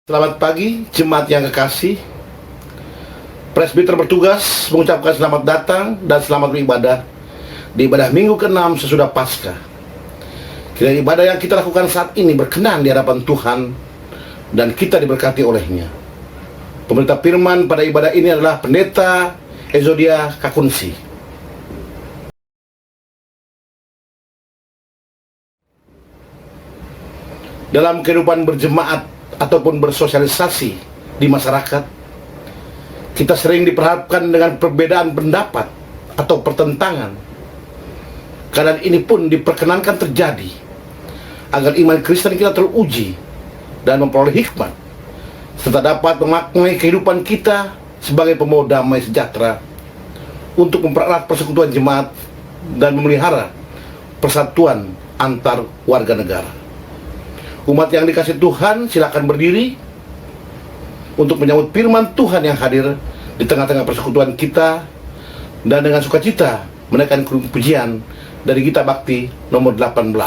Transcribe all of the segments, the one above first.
Selamat pagi, jemaat yang kekasih. Presbiter bertugas mengucapkan selamat datang dan selamat beribadah di ibadah minggu ke-6 sesudah Paskah. Kiranya ibadah yang kita lakukan saat ini berkenan di hadapan Tuhan dan kita diberkati olehnya. Pemberita firman pada ibadah ini adalah Pendeta Ezodia Kakunsi. Dalam kehidupan berjemaat ataupun bersosialisasi di masyarakat, kita sering diperhadapkan dengan perbedaan pendapat atau pertentangan. Keadaan ini pun diperkenankan terjadi agar iman Kristen kita teruji dan memperoleh hikmat, serta dapat memaknai kehidupan kita sebagai pembawa damai sejahtera untuk mempererat persekutuan jemaat dan memelihara persatuan antar warga negara. Umat yang dikasih Tuhan, silakan berdiri untuk menyambut firman Tuhan yang hadir di tengah-tengah persekutuan kita, dan dengan sukacita menaikkan pujian dari Gita Bakti nomor 18.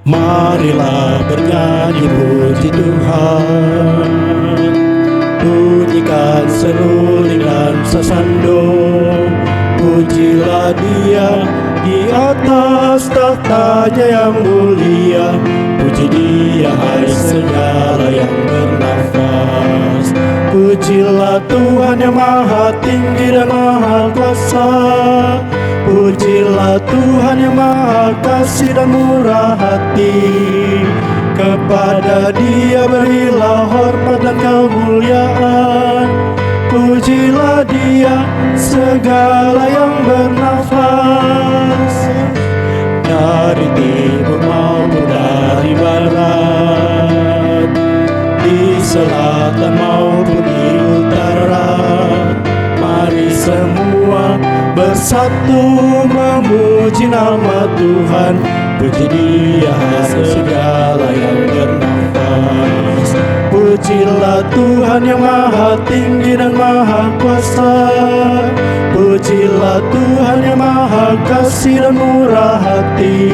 Marilah bernyanyi puji Tuhan, bunyikan seruling dan sasando. Pujilah Dia di atas tahtanya yang mulia. Puji Dia hai segala yang bernafas. Pujilah Tuhan yang maha tinggi dan maha kuasa. Pujilah Tuhan yang maha kasih dan murah hati. Kepada Dia berilah hormat dan kemuliaan. Pujilah Dia segala yang bernafas. Dari timur maupun dari barat, di selatan maupun di utara, mari semua bersatu memuji nama Tuhan. Puji Dia segala yang bernafas. Pujilah Tuhan yang maha tinggi dan maha kuasa. Pujilah Tuhan yang maha kasih dan murah hati.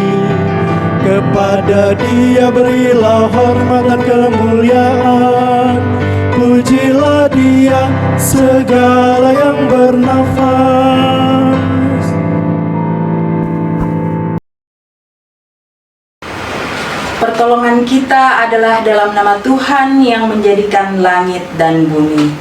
Kepada Dia berilah hormat dan kemuliaan. Pujilah Dia segala yang bernafas. Pertolongan kita adalah dalam nama Tuhan yang menjadikan langit dan bumi.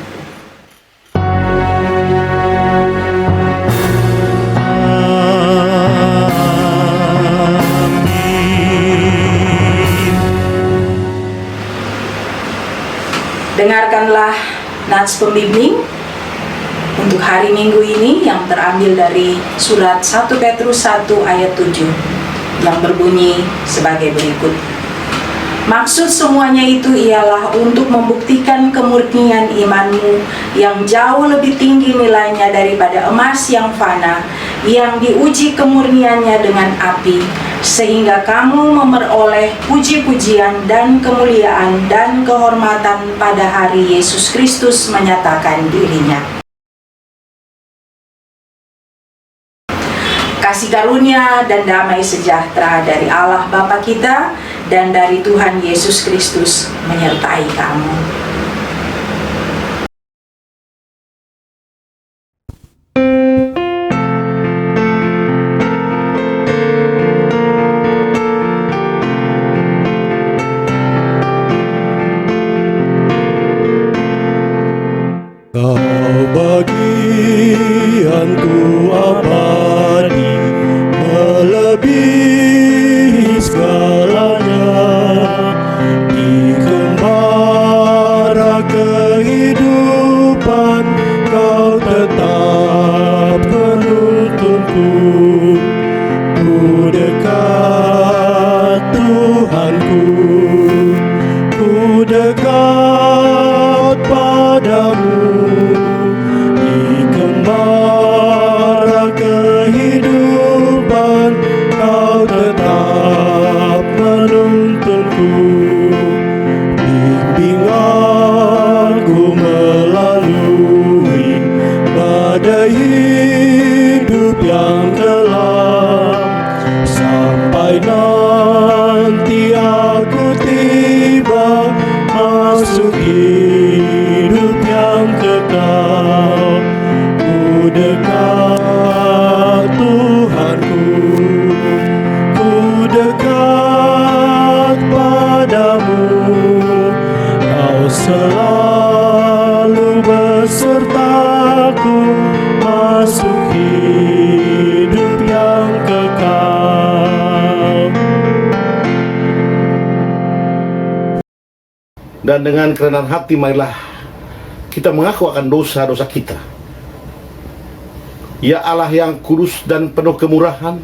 Dengarkanlah nats pembimbing untuk hari Minggu ini yang terambil dari surat 1 Petrus 1 ayat 7 yang berbunyi sebagai berikut. Maksud semuanya itu ialah untuk membuktikan kemurnian imanmu yang jauh lebih tinggi nilainya daripada emas yang fana, yang diuji kemurniannya dengan api, sehingga kamu memperoleh puji-pujian dan kemuliaan dan kehormatan pada hari Yesus Kristus menyatakan dirinya. Kasih karunia dan damai sejahtera dari Allah Bapa kita dan dari Tuhan Yesus Kristus menyertai kamu. Kau bagianku abadi, melebihi segalanya. Di gembara kehidupan Kau tetap penuntunku. Ku dekat Tuhanku, ku dekat padamu. Di gembara kehidupan Kau tetap menuntunku. Bimbing aku melalui badai hidup masuk hidup yang kekal. Ku dekat Tuhanku, ku dekat padamu, Kau selalu besertaku masuk hidup yang kekal. Dan dengan kerendahan hati marilah kita mengaku akan dosa-dosa kita. Ya Allah yang kudus dan penuh kemurahan,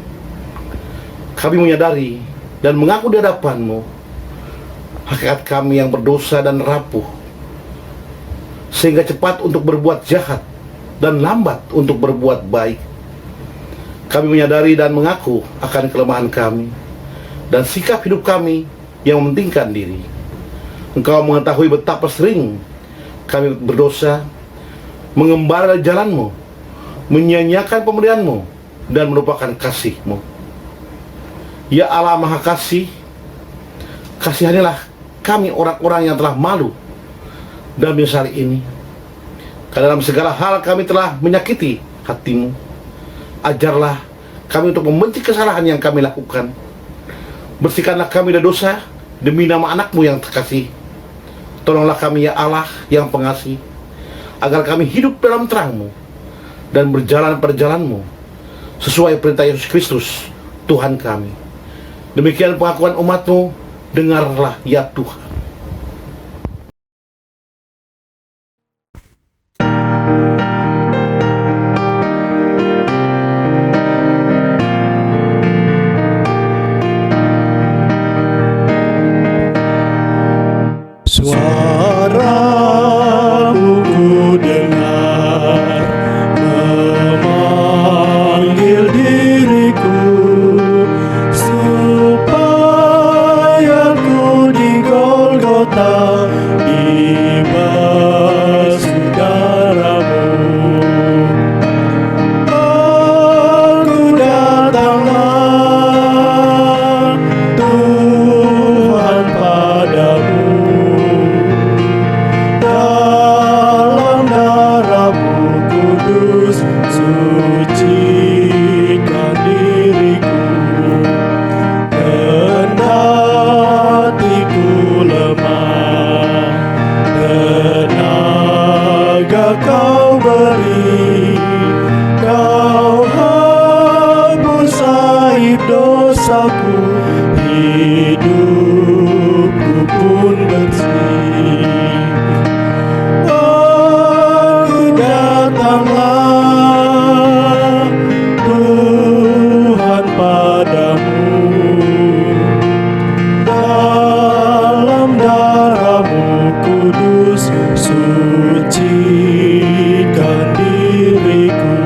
kami menyadari dan mengaku di hadapan-Mu hakikat kami yang berdosa dan rapuh, sehingga cepat untuk berbuat jahat dan lambat untuk berbuat baik. Kami menyadari dan mengaku akan kelemahan kami dan sikap hidup kami yang mementingkan diri. Engkau mengetahui betapa sering kami berdosa, mengembara dari jalan-Mu, menyia-nyiakan pemberian-Mu, dan melupakan kasih-Mu. Ya Allah Maha Kasih, kasihanilah kami orang-orang yang telah malu dan menyesali ini. Karena dalam segala hal kami telah menyakiti hati-Mu. Ajarlah kami untuk membenci kesalahan yang kami lakukan. Bersihkanlah kami dari dosa demi nama anak-Mu yang terkasih. Tolonglah kami ya Allah yang pengasih, agar kami hidup dalam terang-Mu dan berjalan pada jalan-Mu sesuai perintah Yesus Kristus Tuhan kami. Demikian pengakuan umat-Mu, dengarlah ya Tuhan. Suara-Mu ku dengar memanggil diriku, supaya ku di Golgota dibasuh darah-Mu. Aku datanglah Tuhan padamu, dalam darah-Mu kudus sucikan diriku. Kendatiku lemah, tenaga Kau beri, Kau hapus aib dosaku, hidupku pun bersih. Aku datanglah Tuhan padamu, dalam darah-Mu kudus sucikan diriku.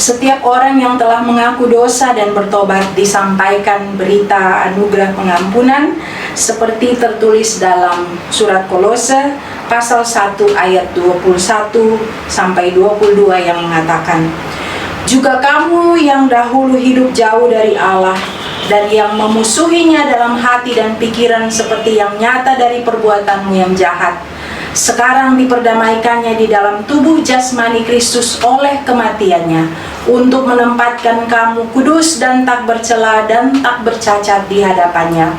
Setiap orang yang telah mengaku dosa dan bertobat disampaikan berita anugerah pengampunan seperti tertulis dalam surat Kolose pasal 1 ayat 21 sampai 22 yang mengatakan, "Juga kamu yang dahulu hidup jauh dari Allah dan yang memusuhinya dalam hati dan pikiran seperti yang nyata dari perbuatanmu yang jahat, sekarang diperdamaikannya di dalam tubuh jasmani Kristus oleh kematiannya, untuk menempatkan kamu kudus dan tak bercela dan tak bercacat di hadapannya."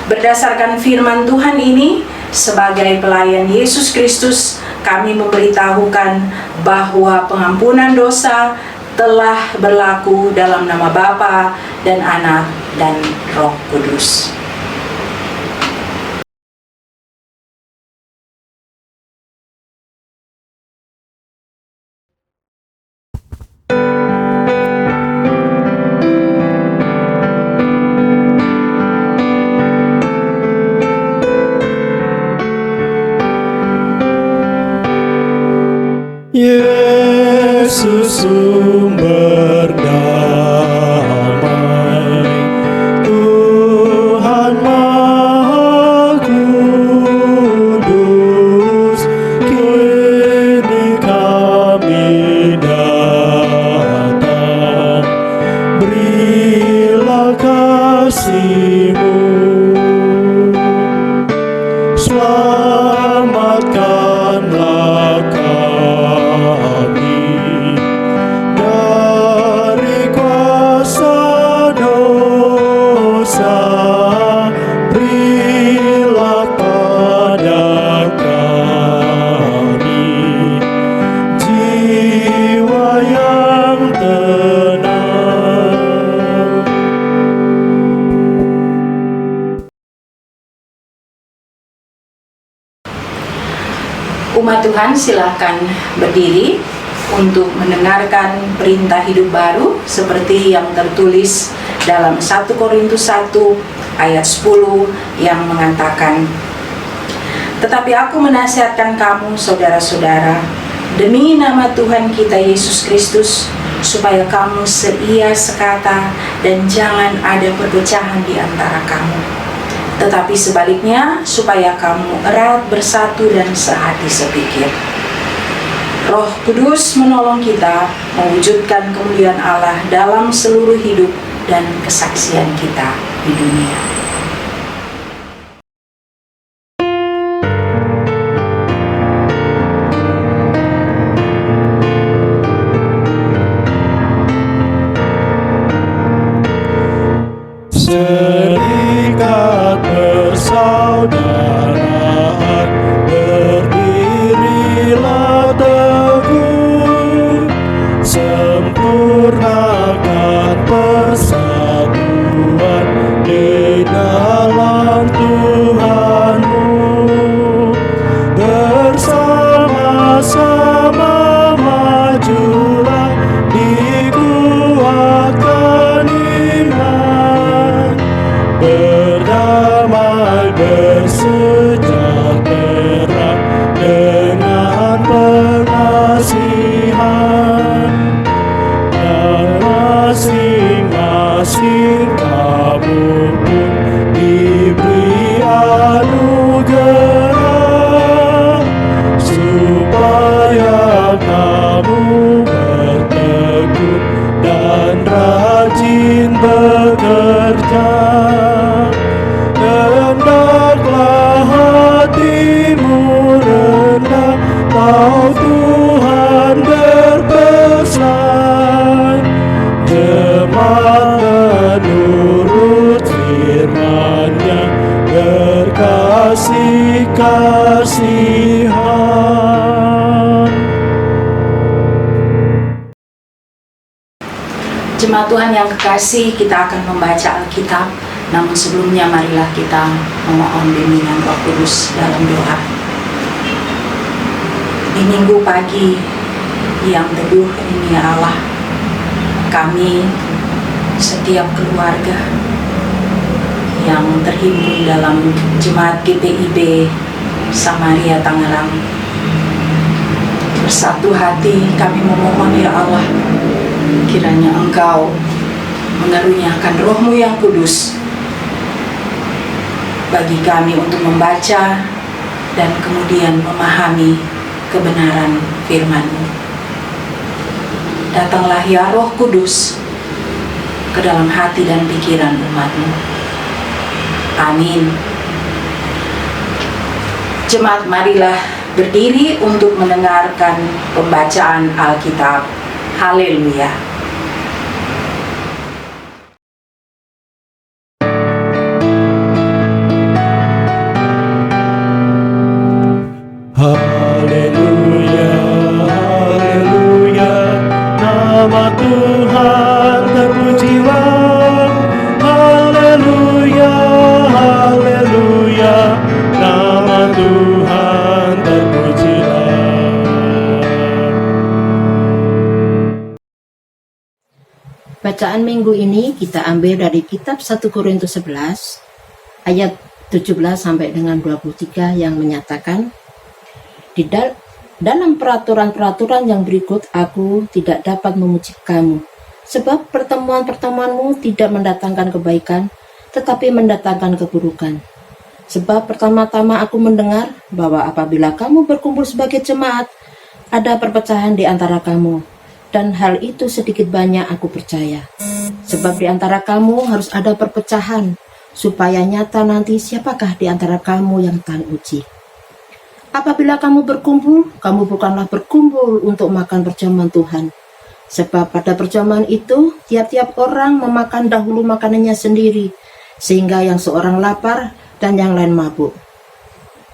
Berdasarkan firman Tuhan ini, sebagai pelayan Yesus Kristus, kami memberitahukan bahwa pengampunan dosa telah berlaku dalam nama Bapa dan Anak dan Roh Kudus. Yesus sumber damai, Tuhan Maha Kudus, kini kami datang Tuhan, silakan berdiri untuk mendengarkan perintah hidup baru seperti yang tertulis dalam 1 Korintus 1 ayat 10 yang mengatakan, "Tetapi aku menasihatkan kamu, saudara-saudara, demi nama Tuhan kita Yesus Kristus, supaya kamu seia sekata dan jangan ada perpecahan di antara kamu. Tetapi sebaliknya, supaya kamu erat bersatu dan sehati sepikir." Roh Kudus menolong kita mewujudkan kemuliaan Allah dalam seluruh hidup dan kesaksian kita di dunia. Serikat persaudaraan, berdirilah teguh, sempurnakan persatuan di dalam Tuhanmu. Bersama-sama majulah, dikuatkan iman, berdamai bersejahtera dengan pengasihan. Dan masing-masing kamu pun diberi anugerah, supaya kamu bertekun dan rajin bekerja. Hendaklah hatimu rendah, tahu Tuhan berpesan, jemaat menurut firman-Nya berkasih-kasihan. Jemaat Tuhan yang kekasih, kita akan membaca Alkitab. Namun sebelumnya marilah kita memohon bimbingan Roh Kudus dalam doa. Di minggu pagi yang teduh ini ya Allah, kami setiap keluarga yang terhimpun dalam Jemaat GPIB Samaria Tangerang, bersatu hati kami memohon ya Allah, kiranya Engkau mengaruniakan Roh-Mu yang kudus bagi kami untuk membaca dan kemudian memahami kebenaran firman-Mu. Datanglah ya Roh Kudus ke dalam hati dan pikiran umat-Mu. Amin. Jemaat, marilah berdiri untuk mendengarkan pembacaan Alkitab. Haleluya. Haleluya, haleluya, nama Tuhan terpujilah. Haleluya, haleluya, nama Tuhan terpujilah. Bacaan minggu ini kita ambil dari kitab 1 Korintus 11 ayat 17 sampai dengan 23 yang menyatakan, Di dalam peraturan-peraturan yang berikut aku tidak dapat memuji kamu, sebab pertemuan-pertemuanmu tidak mendatangkan kebaikan, tetapi mendatangkan keburukan. Sebab pertama-tama aku mendengar bahwa apabila kamu berkumpul sebagai jemaat, ada perpecahan di antara kamu, dan hal itu sedikit banyak aku percaya. Sebab di antara kamu harus ada perpecahan, supaya nyata nanti siapakah di antara kamu yang tahan uji. Apabila kamu berkumpul, kamu bukanlah berkumpul untuk makan perjamuan Tuhan. Sebab pada perjamuan itu, tiap-tiap orang memakan dahulu makanannya sendiri, sehingga yang seorang lapar dan yang lain mabuk.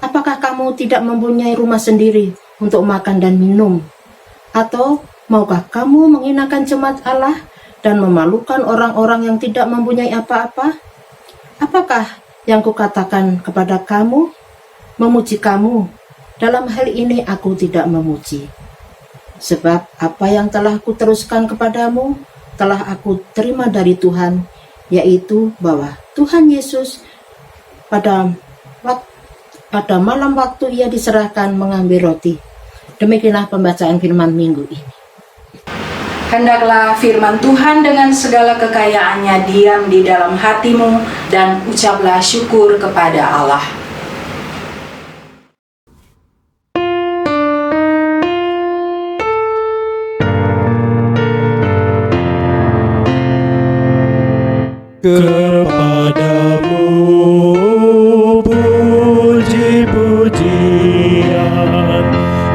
Apakah kamu tidak mempunyai rumah sendiri untuk makan dan minum? Atau maukah kamu menghinakan jemaat Allah dan memalukan orang-orang yang tidak mempunyai apa-apa? Apakah yang kukatakan kepada kamu? Memuji kamu. Dalam hal ini aku tidak memuji, sebab apa yang telah kuteruskan kepadamu telah aku terima dari Tuhan, yaitu bahwa Tuhan Yesus pada malam waktu ia diserahkan mengambil roti. Demikianlah pembacaan firman minggu ini. Hendaklah firman Tuhan dengan segala kekayaannya diam di dalam hatimu, dan ucaplah syukur kepada Allah. Kepadamu puji-pujian,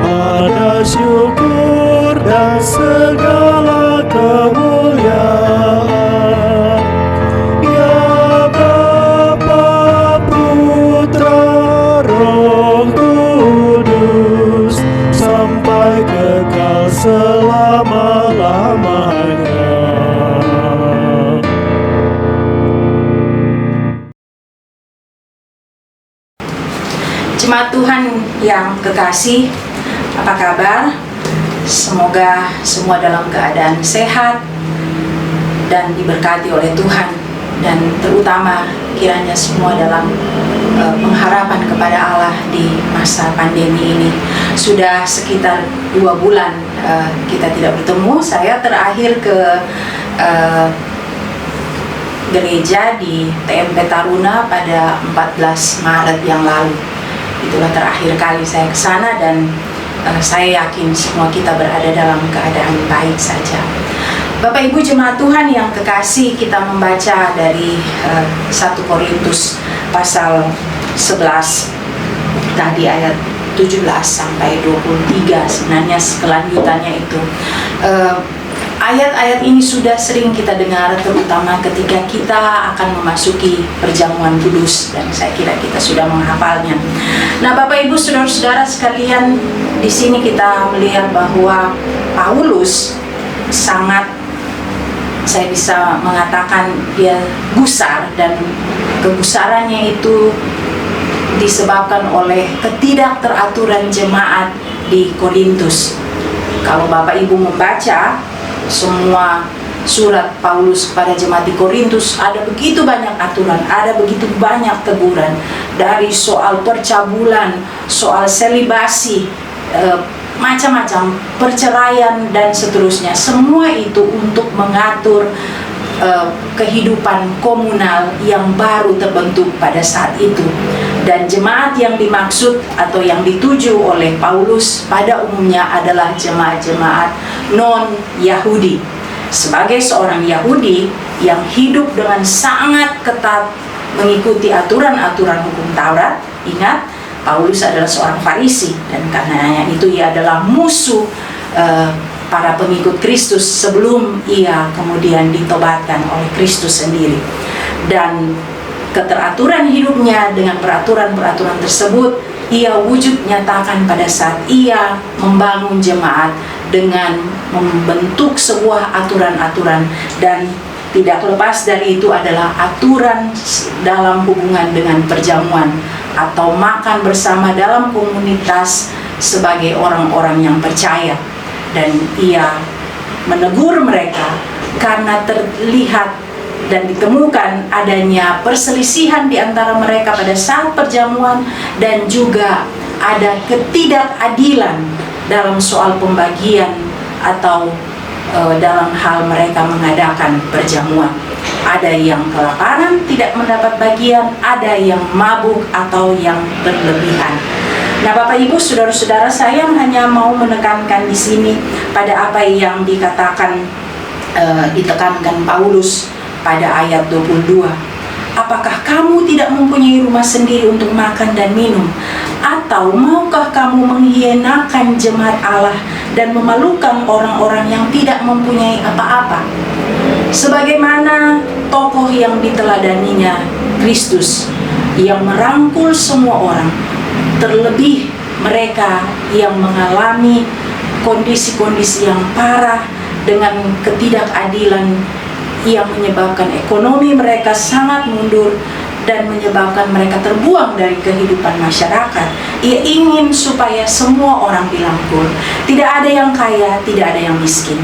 ada syukur dan segala kemuliaan. Ya Bapa, Putra, Roh Kudus, sampai kekal selama-lamanya. Jemaat Tuhan yang kekasih, apa kabar? Semoga semua dalam keadaan sehat dan diberkati oleh Tuhan, dan terutama kiranya semua dalam pengharapan kepada Allah di masa pandemi ini. Sudah sekitar 2 bulan kita tidak bertemu. Saya terakhir ke gereja di TMP Taruna pada 14 Maret yang lalu. Itulah terakhir kali saya ke sana, dan saya yakin semua kita berada dalam keadaan baik saja. Bapak Ibu jemaat Tuhan yang kekasih, kita membaca dari 1 Korintus pasal 11 tadi ayat 17 sampai 23. Sebenarnya kelanjutannya itu ayat-ayat ini sudah sering kita dengar, terutama ketika kita akan memasuki perjamuan kudus, dan saya kira kita sudah menghafalnya. Nah, Bapak Ibu saudara-saudara sekalian, di sini kita melihat bahwa Paulus sangat, saya bisa mengatakan dia gusar, dan kegusarannya itu disebabkan oleh ketidakteraturan jemaat di Korintus. Kalau Bapak Ibu membaca semua surat Paulus kepada jemaat di Korintus, ada begitu banyak aturan, ada begitu banyak teguran, dari soal percabulan, soal selibasi, macam-macam, perceraian dan seterusnya. Semua itu untuk mengatur kehidupan komunal yang baru terbentuk pada saat itu. Dan jemaat yang dimaksud atau yang dituju oleh Paulus pada umumnya adalah jemaat-jemaat non-Yahudi. Sebagai seorang Yahudi yang hidup dengan sangat ketat mengikuti aturan-aturan hukum Taurat, ingat, Paulus adalah seorang Farisi, dan karenanya itu ia adalah musuh para pengikut Kristus sebelum ia kemudian ditobatkan oleh Kristus sendiri. Dan keteraturan hidupnya dengan peraturan-peraturan tersebut ia wujud nyatakan pada saat ia membangun jemaat dengan membentuk sebuah aturan-aturan, dan tidak lepas dari itu adalah aturan dalam hubungan dengan perjamuan atau makan bersama dalam komunitas sebagai orang-orang yang percaya. Dan ia menegur mereka karena terlihat dan ditemukan adanya perselisihan di antara mereka pada saat perjamuan, dan juga ada ketidakadilan dalam soal pembagian atau dalam hal mereka mengadakan perjamuan. Ada yang kelaparan tidak mendapat bagian, ada yang mabuk atau yang berlebihan. Nah, Bapak Ibu saudara-saudara, saya hanya mau menekankan di sini pada apa yang ditekankan Paulus pada ayat 22. Apakah kamu tidak mempunyai rumah sendiri untuk makan dan minum? Atau maukah kamu menghinakan jemaat Allah dan memalukan orang-orang yang tidak mempunyai apa-apa? Sebagaimana tokoh yang diteladaninya Kristus, yang merangkul semua orang, terlebih mereka yang mengalami kondisi-kondisi yang parah dengan ketidakadilan yang menyebabkan ekonomi mereka sangat mundur, dan menyebabkan mereka terbuang dari kehidupan masyarakat. Ia ingin supaya semua orang dirangkul. Tidak ada yang kaya, tidak ada yang miskin.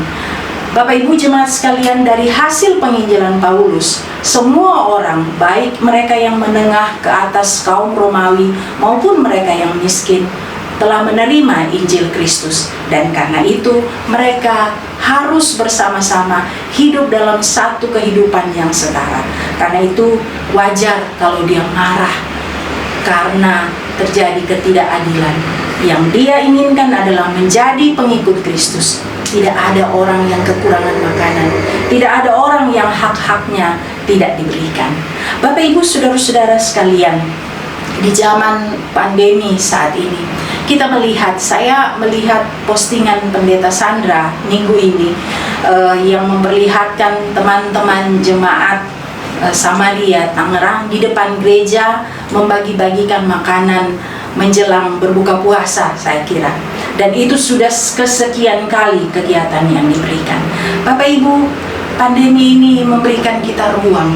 Bapak Ibu jemaat sekalian, dari hasil penginjilan Paulus, semua orang, baik mereka yang menengah ke atas kaum Romawi maupun mereka yang miskin, telah menerima Injil Kristus. Dan karena itu mereka harus bersama-sama hidup dalam satu kehidupan yang setara. Karena itu wajar kalau dia marah karena terjadi ketidakadilan. Yang dia inginkan adalah menjadi pengikut Kristus. Tidak ada orang yang kekurangan makanan, tidak ada orang yang hak-haknya tidak diberikan. Bapak Ibu saudara-saudara sekalian, di zaman pandemi saat ini, saya melihat postingan Pendeta Sandra minggu ini yang memperlihatkan teman-teman jemaat Samaria Tangerang di depan gereja membagi-bagikan makanan menjelang berbuka puasa, saya kira. Dan itu sudah kesekian kali kegiatan yang diberikan. Bapak Ibu, pandemi ini memberikan kita ruang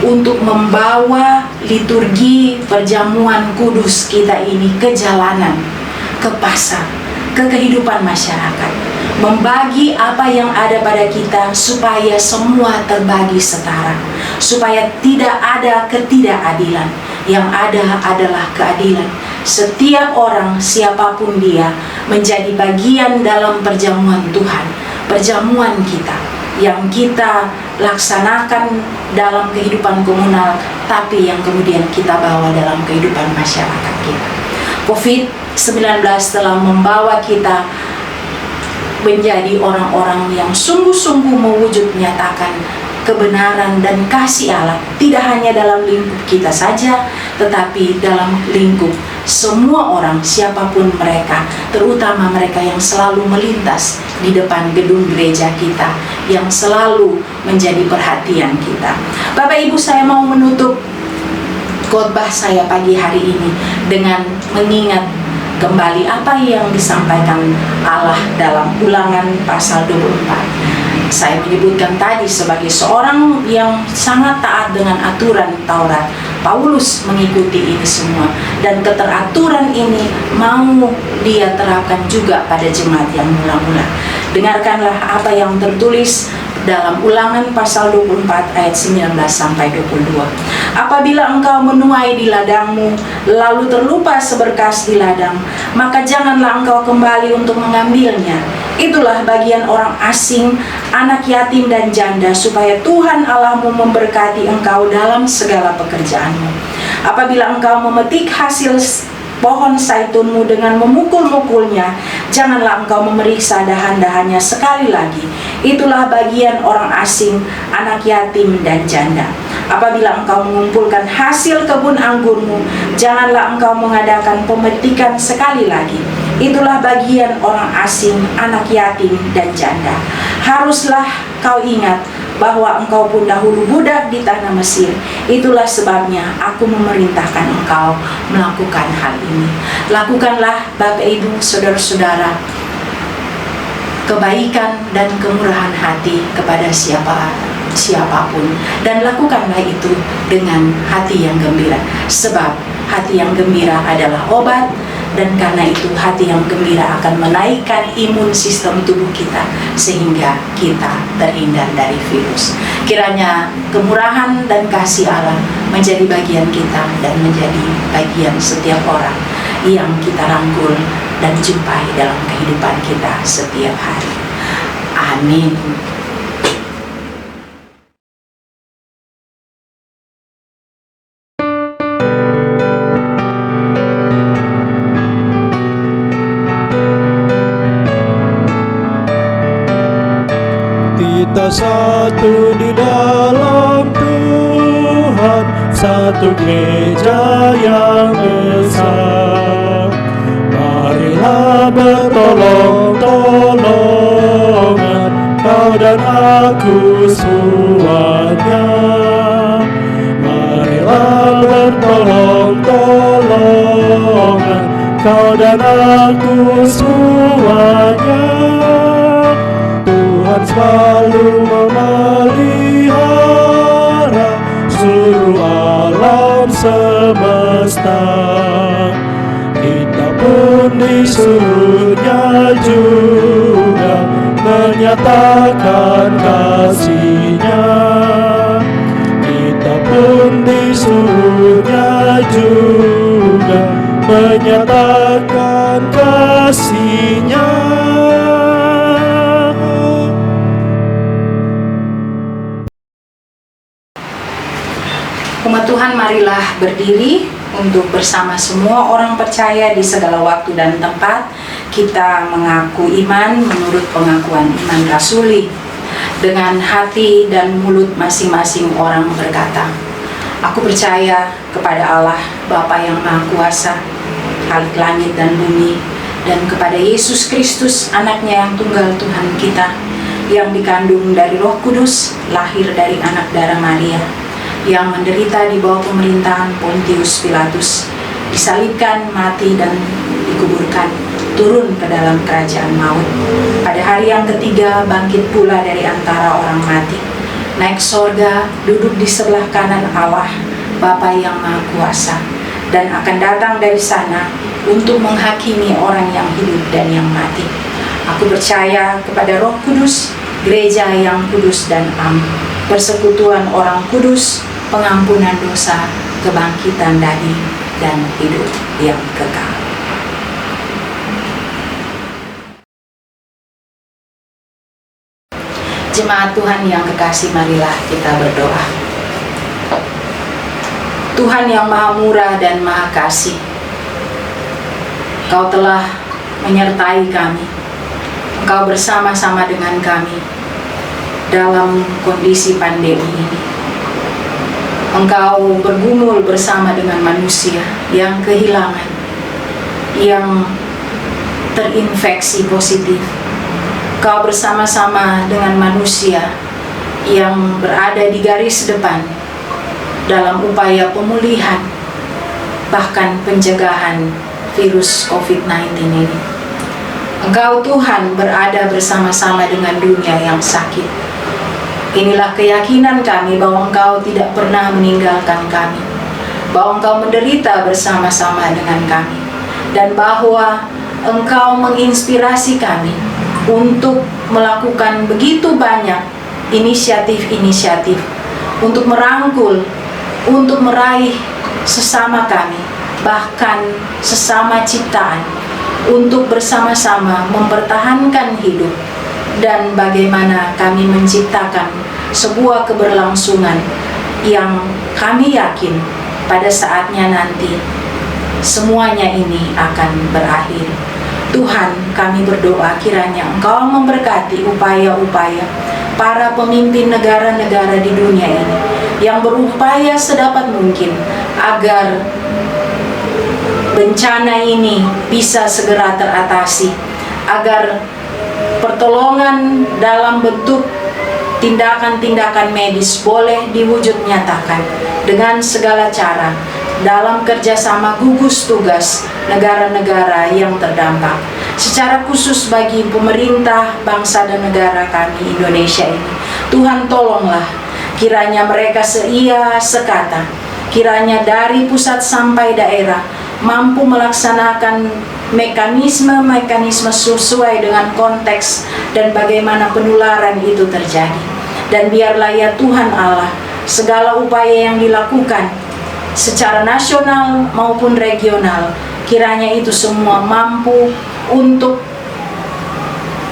untuk membawa liturgi perjamuan kudus kita ini ke jalanan, ke pasar, ke kehidupan masyarakat, membagi apa yang ada pada kita supaya semua terbagi setara, supaya tidak ada ketidakadilan. Yang ada adalah keadilan. Setiap orang, siapapun dia, menjadi bagian dalam perjamuan Tuhan, perjamuan kita yang kita laksanakan dalam kehidupan komunal, tapi yang kemudian kita bawa dalam kehidupan masyarakat kita. COVID-19 telah membawa kita menjadi orang-orang yang sungguh-sungguh mewujud nyatakan kebenaran dan kasih Allah, tidak hanya dalam lingkup kita saja, tetapi dalam lingkup semua orang, siapapun mereka, terutama mereka yang selalu melintas di depan gedung gereja kita, yang selalu menjadi perhatian kita. Bapak Ibu, saya mau menutup khotbah saya pagi hari ini dengan mengingat kembali apa yang disampaikan Allah dalam Ulangan pasal 24. Saya menyebutkan tadi sebagai seorang yang sangat taat dengan aturan Taurat, Paulus mengikuti ini semua, dan keteraturan ini mau dia terapkan juga pada jemaat yang mula-mula. Dengarkanlah apa yang tertulis dalam Ulangan pasal 24 ayat 19 sampai 22. Apabila engkau menuai di ladangmu, lalu terlupa seberkas di ladang, maka janganlah engkau kembali untuk mengambilnya. Itulah bagian orang asing, anak yatim dan janda, supaya Tuhan Allahmu memberkati engkau dalam segala pekerjaanmu. Apabila engkau memetik hasil pohon zaitunmu dengan memukul-mukulnya, janganlah engkau memeriksa dahan-dahannya sekali lagi. Itulah bagian orang asing, anak yatim dan janda. Apabila engkau mengumpulkan hasil kebun anggurmu, janganlah engkau mengadakan pemetikan sekali lagi. Itulah bagian orang asing, anak yatim dan janda. Haruslah kau ingat bahwa engkau pun dahulu budak di tanah Mesir. Itulah sebabnya aku memerintahkan engkau melakukan hal ini. Lakukanlah Bapak Ibu saudara-saudara kebaikan dan kemurahan hati kepada siapapun, dan lakukanlah itu dengan hati yang gembira, sebab hati yang gembira adalah obat. Dan karena itu hati yang gembira akan menaikkan imun sistem tubuh kita sehingga kita terhindar dari virus. Kiranya kemurahan dan kasih Allah menjadi bagian kita dan menjadi bagian setiap orang yang kita rangkul dan jumpai dalam kehidupan kita setiap hari. Amin. Kita satu di dalam Tuhan, satu gereja yang besar. Marilah bertolong-tolongan, kau dan aku semuanya. Marilah bertolong-tolongan, kau dan aku semuanya. Tuhan selalu memelihara seluruh alam semesta. Kita pun disuruhnya juga menyatakan kasih-Nya. Kita pun disuruhnya juga menyatakan kasih-Nya. Umat Tuhan, marilah berdiri untuk bersama semua orang percaya di segala waktu dan tempat kita mengaku iman menurut pengakuan iman rasuli. Dengan hati dan mulut masing-masing orang berkata, "Aku percaya kepada Allah Bapa yang Maha Kuasa, Khalik langit dan bumi, dan kepada Yesus Kristus, anaknya yang tunggal Tuhan kita, yang dikandung dari Roh Kudus, lahir dari anak darah Maria, yang menderita di bawah pemerintahan Pontius Pilatus, disalibkan, mati, dan dikuburkan, turun ke dalam kerajaan maut. Pada hari yang ketiga bangkit pula dari antara orang mati, naik sorga, duduk di sebelah kanan Allah, Bapa yang Maha Kuasa, dan akan datang dari sana untuk menghakimi orang yang hidup dan yang mati. Aku percaya kepada Roh Kudus, gereja yang kudus dan am, persekutuan orang kudus, pengampunan dosa, kebangkitan dari dan hidup yang kekal." Jemaat Tuhan yang kekasih, marilah kita berdoa. Tuhan yang Maha Murah dan Maha Kasih, Engkau telah menyertai kami. Engkau bersama-sama dengan kami dalam kondisi pandemi ini. Engkau bergumul bersama dengan manusia yang kehilangan, yang terinfeksi positif. Engkau bersama-sama dengan manusia yang berada di garis depan dalam upaya pemulihan, bahkan pencegahan virus COVID-19 ini. Engkau Tuhan berada bersama-sama dengan dunia yang sakit. Inilah keyakinan kami bahwa Engkau tidak pernah meninggalkan kami, bahwa Engkau menderita bersama-sama dengan kami, dan bahwa Engkau menginspirasi kami untuk melakukan begitu banyak inisiatif-inisiatif untuk merangkul, untuk meraih sesama kami, bahkan sesama ciptaan, untuk bersama-sama mempertahankan hidup, dan bagaimana kami menciptakan sebuah keberlangsungan yang kami yakin pada saatnya nanti semuanya ini akan berakhir. Tuhan, kami berdoa kiranya Engkau memberkati upaya-upaya para pemimpin negara-negara di dunia ini yang berupaya sedapat mungkin agar bencana ini bisa segera teratasi, agar pertolongan dalam bentuk tindakan-tindakan medis boleh diwujud nyatakan dengan segala cara dalam kerjasama gugus tugas negara-negara yang terdampak. Secara khusus bagi pemerintah bangsa dan negara kami Indonesia ini, Tuhan tolonglah kiranya mereka seia sekata, kiranya dari pusat sampai daerah mampu melaksanakan mekanisme-mekanisme sesuai dengan konteks dan bagaimana penularan itu terjadi. Dan biarlah ya Tuhan Allah, segala upaya yang dilakukan secara nasional maupun regional, kiranya itu semua mampu untuk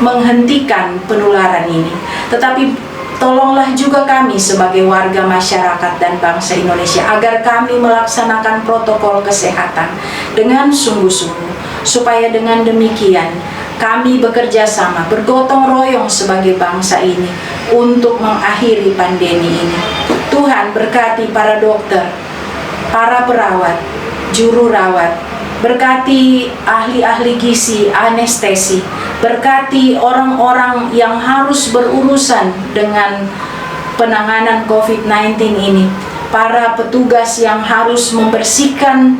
menghentikan penularan ini. Tetapi tolonglah juga kami sebagai warga masyarakat dan bangsa Indonesia agar kami melaksanakan protokol kesehatan dengan sungguh-sungguh, supaya dengan demikian kami bekerja sama, bergotong royong sebagai bangsa ini untuk mengakhiri pandemi ini. Tuhan berkati para dokter, para perawat, juru rawat, berkati ahli-ahli gizi, anestesi, berkati orang-orang yang harus berurusan dengan penanganan COVID-19 ini, para petugas yang harus membersihkan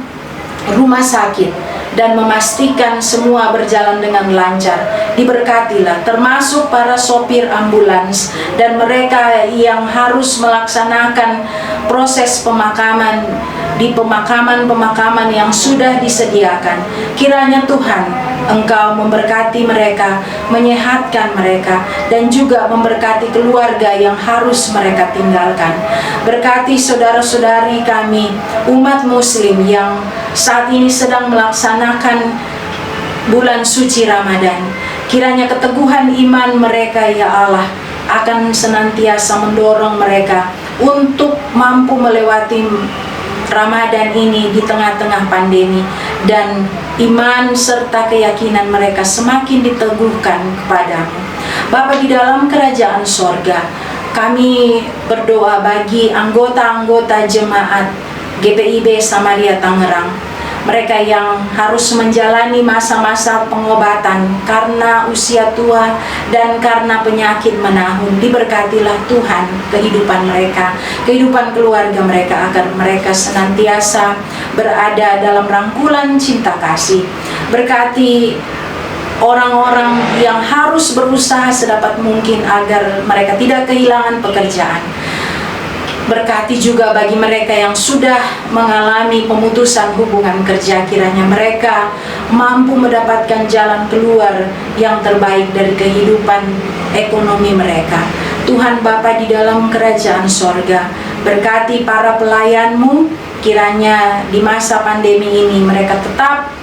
rumah sakit dan memastikan semua berjalan dengan lancar. Diberkatilah termasuk para sopir ambulans dan mereka yang harus melaksanakan proses pemakaman di pemakaman-pemakaman yang sudah disediakan. Kiranya Tuhan, Engkau memberkati mereka, menyehatkan mereka, dan juga memberkati keluarga yang harus mereka tinggalkan. Berkati saudara-saudari kami, umat muslim yang saat ini sedang melaksanakan bulan suci Ramadan. Kiranya keteguhan iman mereka, ya Allah, akan senantiasa mendorong mereka untuk mampu melewati Ramadan ini di tengah-tengah pandemi, dan iman serta keyakinan mereka semakin diteguhkan kepadamu. Bapa di dalam kerajaan sorga, kami berdoa bagi anggota-anggota jemaat GPIB Samaria Tangerang, mereka yang harus menjalani masa-masa pengobatan karena usia tua dan karena penyakit menahun. Diberkatilah Tuhan kehidupan mereka, kehidupan keluarga mereka, agar mereka senantiasa berada dalam rangkulan cinta kasih. Berkati orang-orang yang harus berusaha sedapat mungkin agar mereka tidak kehilangan pekerjaan. Berkati juga bagi mereka yang sudah mengalami pemutusan hubungan kerja, kiranya mereka mampu mendapatkan jalan keluar yang terbaik dari kehidupan ekonomi mereka. Tuhan Bapa di dalam kerajaan sorga, berkati para pelayan-Mu, kiranya di masa pandemi ini mereka tetap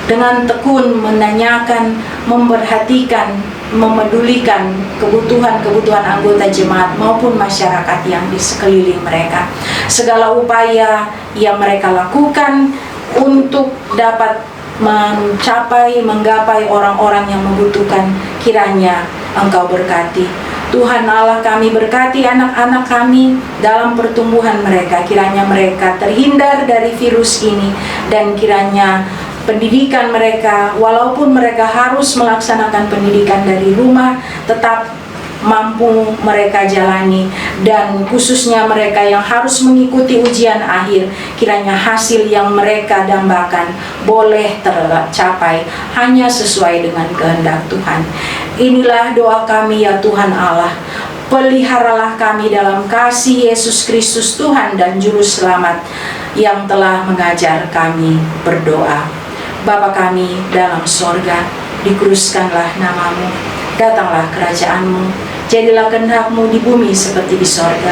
dengan tekun menanyakan, memperhatikan, memedulikan kebutuhan-kebutuhan anggota jemaat maupun masyarakat yang di sekeliling mereka. Segala upaya yang mereka lakukan untuk dapat menggapai orang-orang yang membutuhkan, kiranya Engkau berkati. Tuhan Allah kami, berkati anak-anak kami dalam pertumbuhan mereka, kiranya mereka terhindar dari virus ini, dan kiranya pendidikan mereka, walaupun mereka harus melaksanakan pendidikan dari rumah, tetap mampu mereka jalani. Dan khususnya mereka yang harus mengikuti ujian akhir, kiranya hasil yang mereka dambakan boleh tercapai hanya sesuai dengan kehendak Tuhan. Inilah doa kami, ya Tuhan Allah. Peliharalah kami dalam kasih Yesus Kristus Tuhan dan Juru Selamat yang telah mengajar kami berdoa. Bapa kami dalam sorga, dikuduskanlah namamu, datanglah kerajaan-Mu, jadilah kehendak-Mu di bumi seperti di sorga.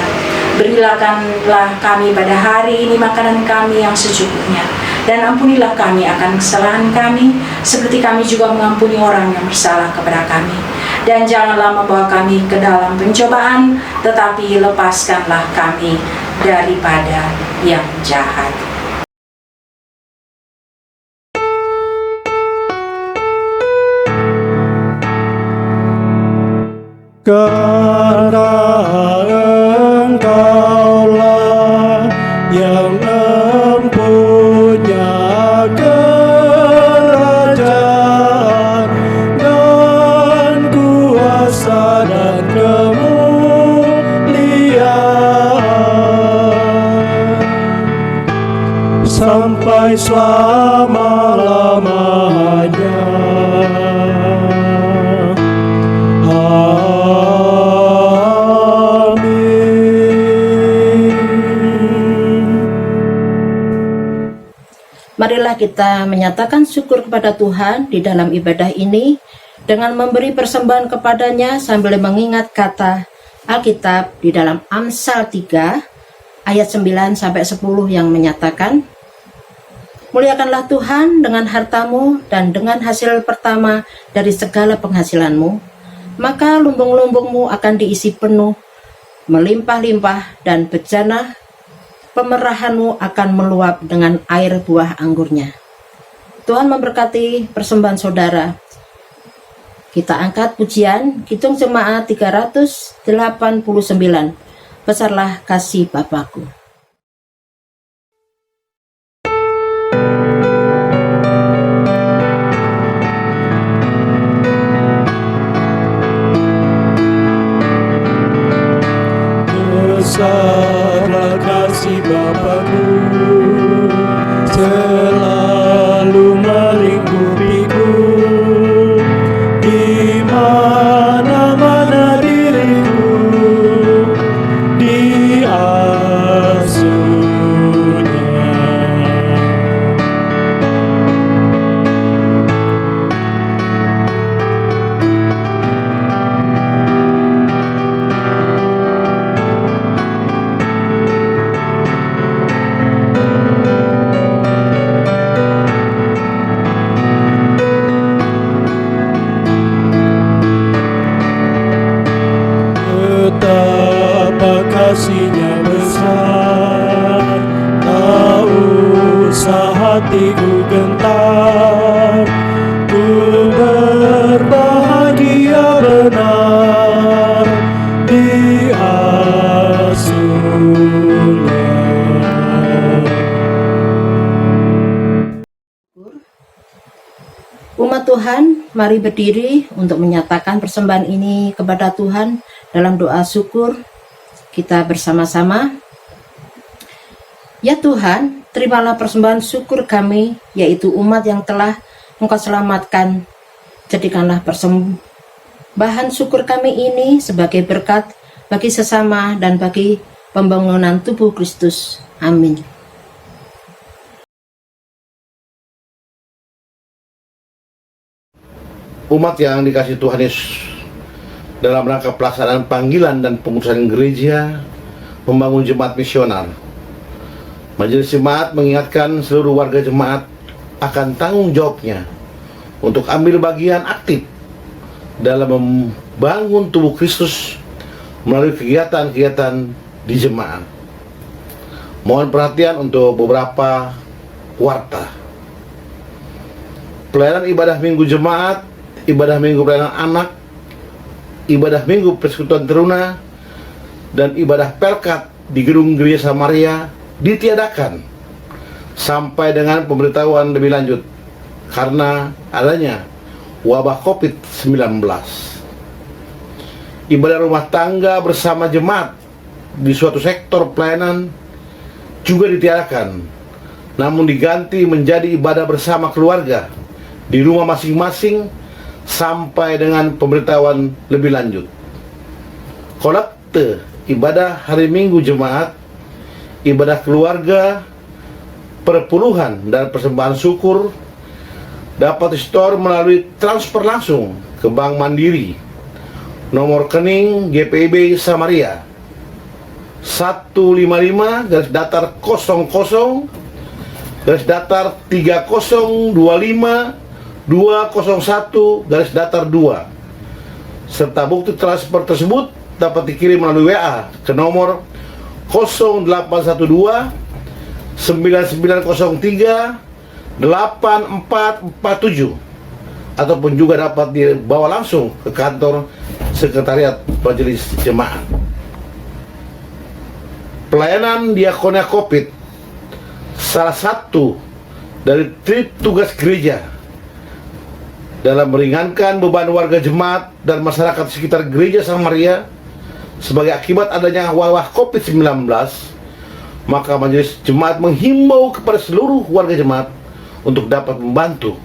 Berikanlah kami pada hari ini makanan kami yang secukupnya, dan ampunilah kami akan kesalahan kami, seperti kami juga mengampuni orang yang bersalah kepada kami. Dan janganlah membawa kami ke dalam pencobaan, tetapi lepaskanlah kami daripada yang jahat. Karena Engkaulah yang mempunyai kerajaan dan kuasa dan kemuliaan sampai selama-lamanya. Marilah kita menyatakan syukur kepada Tuhan di dalam ibadah ini dengan memberi persembahan kepadanya sambil mengingat kata Alkitab di dalam Amsal 3 ayat 9-10 yang menyatakan, muliakanlah Tuhan dengan hartamu dan dengan hasil pertama dari segala penghasilanmu, maka lumbung-lumbungmu akan diisi penuh, melimpah-limpah, dan bejana pemerahanmu akan meluap dengan air buah anggurnya. Tuhan memberkati persembahan saudara. Kita angkat pujian Kidung Jemaat 389, Besarlah Kasih Bapakku. Besarlah kasih Bapakku, selalu melihat hatiku gentar, ku berbahagia benar di asuhnya. Umat Tuhan, mari berdiri untuk menyatakan persembahan ini kepada Tuhan dalam doa syukur kita bersama-sama. Ya Tuhan, terimalah persembahan syukur kami, yaitu umat yang telah Engkau selamatkan. Jadikanlah persembahan syukur kami ini sebagai berkat bagi sesama dan bagi pembangunan tubuh Kristus. Amin. Umat yang dikasihi Tuhan Yesus, dalam rangka pelaksanaan panggilan dan pengurusan gereja membangun jemaat misionar, Majelis Jemaat mengingatkan seluruh warga jemaat akan tanggung jawabnya untuk ambil bagian aktif dalam membangun tubuh Kristus melalui kegiatan-kegiatan di jemaat. Mohon perhatian untuk beberapa warta. Pelayanan ibadah minggu jemaat, ibadah minggu pelayanan anak, ibadah minggu persekutuan teruna, dan ibadah pelkat di gedung gereja Samaria ditiadakan sampai dengan pemberitahuan lebih lanjut karena adanya wabah COVID-19. Ibadah rumah tangga bersama jemaat di suatu sektor pelayanan juga ditiadakan, namun diganti menjadi ibadah bersama keluarga di rumah masing-masing sampai dengan pemberitahuan lebih lanjut. Kolekte ibadah hari Minggu jemaat, ibadah keluarga, perpuluhan dan persembahan syukur dapat di-store melalui transfer langsung ke Bank Mandiri. Nomor rekening GPIB Samaria 155 garis datar 00 garis datar 3025 201 garis datar 2, serta bukti transfer tersebut dapat dikirim melalui WA ke nomor 0812 9903 8447 ataupun juga dapat dibawa langsung ke kantor sekretariat Majelis Jemaat. Pelayanan diakonia COVID salah satu dari tugas gereja dalam meringankan beban warga jemaat dan masyarakat sekitar gereja Samaria sebagai akibat adanya wabah COVID-19, maka Majelis Jemaat menghimbau kepada seluruh warga jemaat untuk dapat membantu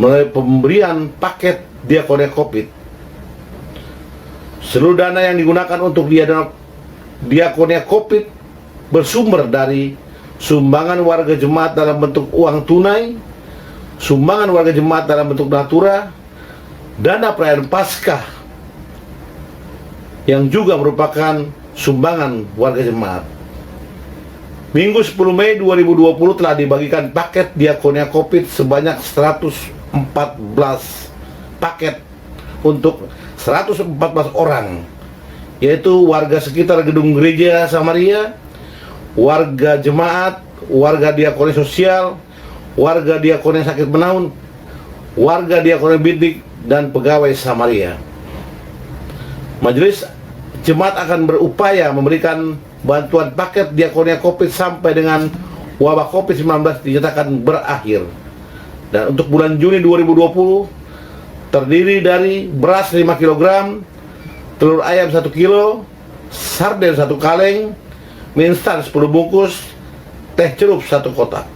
melalui pemberian paket diakonia COVID. Seluruh dana yang digunakan untuk diakonia COVID bersumber dari sumbangan warga jemaat dalam bentuk uang tunai, sumbangan warga jemaat dalam bentuk natura, dana perayaan Paskah yang juga merupakan sumbangan warga jemaat. Minggu 10 Mei 2020 telah dibagikan paket diakonia COVID sebanyak 114 paket untuk 114 orang, yaitu warga sekitar gedung gereja Samaria, warga jemaat, warga diakonia sosial, warga diakonia sakit menaun, warga diakonia bidik, dan pegawai Samaria. Majelis Jemaat akan berupaya memberikan bantuan paket diakonia COVID sampai dengan wabah COVID-19 dinyatakan berakhir. Dan untuk bulan Juni 2020 terdiri dari beras 5 kg, telur ayam 1 kilo, sarden 1 kaleng, mie instan 10 bungkus, teh celup 1 kotak.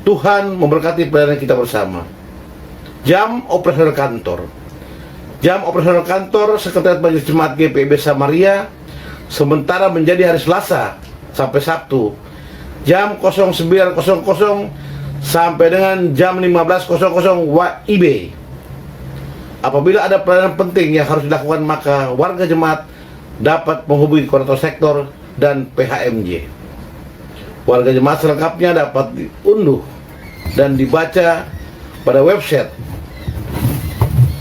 Tuhan memberkati pelayanan kita bersama. Jam operasional kantor. Jam operasional kantor Sekretariat Majelis Jemaat GPIB Samaria sementara menjadi hari Selasa sampai Sabtu jam 09.00 sampai dengan jam 15.00 WIB. Apabila ada pelayanan penting yang harus dilakukan, maka warga jemaat dapat menghubungi koordinator sektor dan PHMJ. Warga jemaat selengkapnya dapat diunduh dan dibaca pada website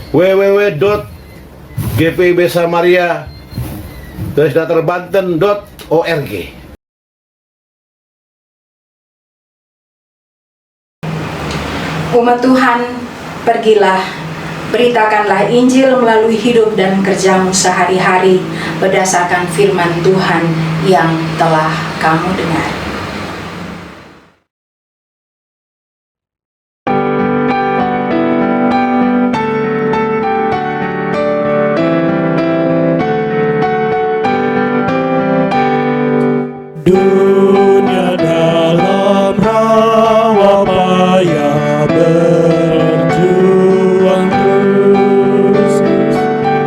www.gpibsamaria-banten.org. Umat Tuhan, pergilah, beritakanlah Injil melalui hidup dan kerjamu sehari-hari berdasarkan firman Tuhan yang telah kamu dengar. Dunia dalam rawa payah berjuang terus,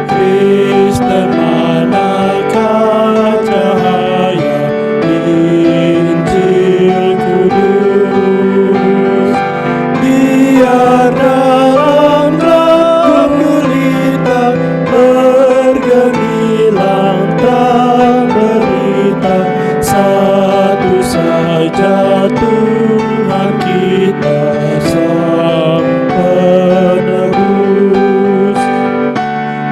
Kristen manakah cahaya Injil kudus. Biar dalam gulita bergemilang terang berita, satu saja Tuhan kita sang penebus.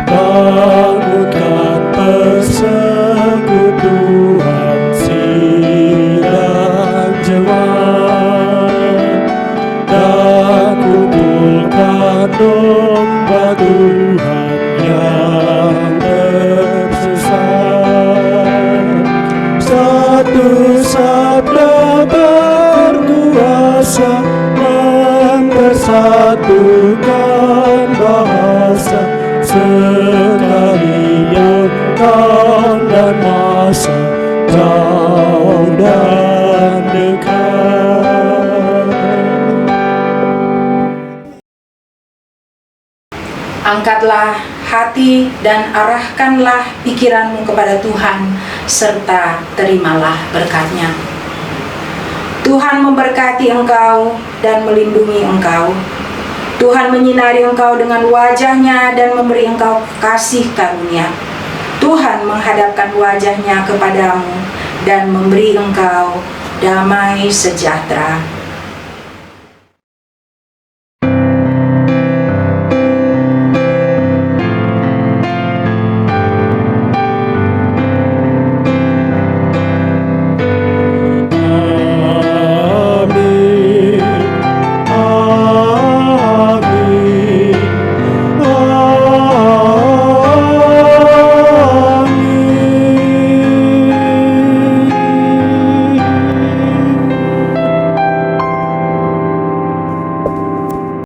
Bangunkan persekutuan sidang jemaat, dan kumpulkan domba Tuhan yang tersesat. Satu sabda berkuasa mempersatukan bahasa, sekalian kaum dan masa, jauh dan dekat. Angkatlah hati dan arahkanlah pikiranmu kepada Tuhan, serta terimalah berkat-Nya. Tuhan memberkati engkau dan melindungi engkau. Tuhan menyinari engkau dengan wajah-Nya dan memberi engkau kasih karunia. Tuhan menghadapkan wajah-Nya kepadamu dan memberi engkau damai sejahtera.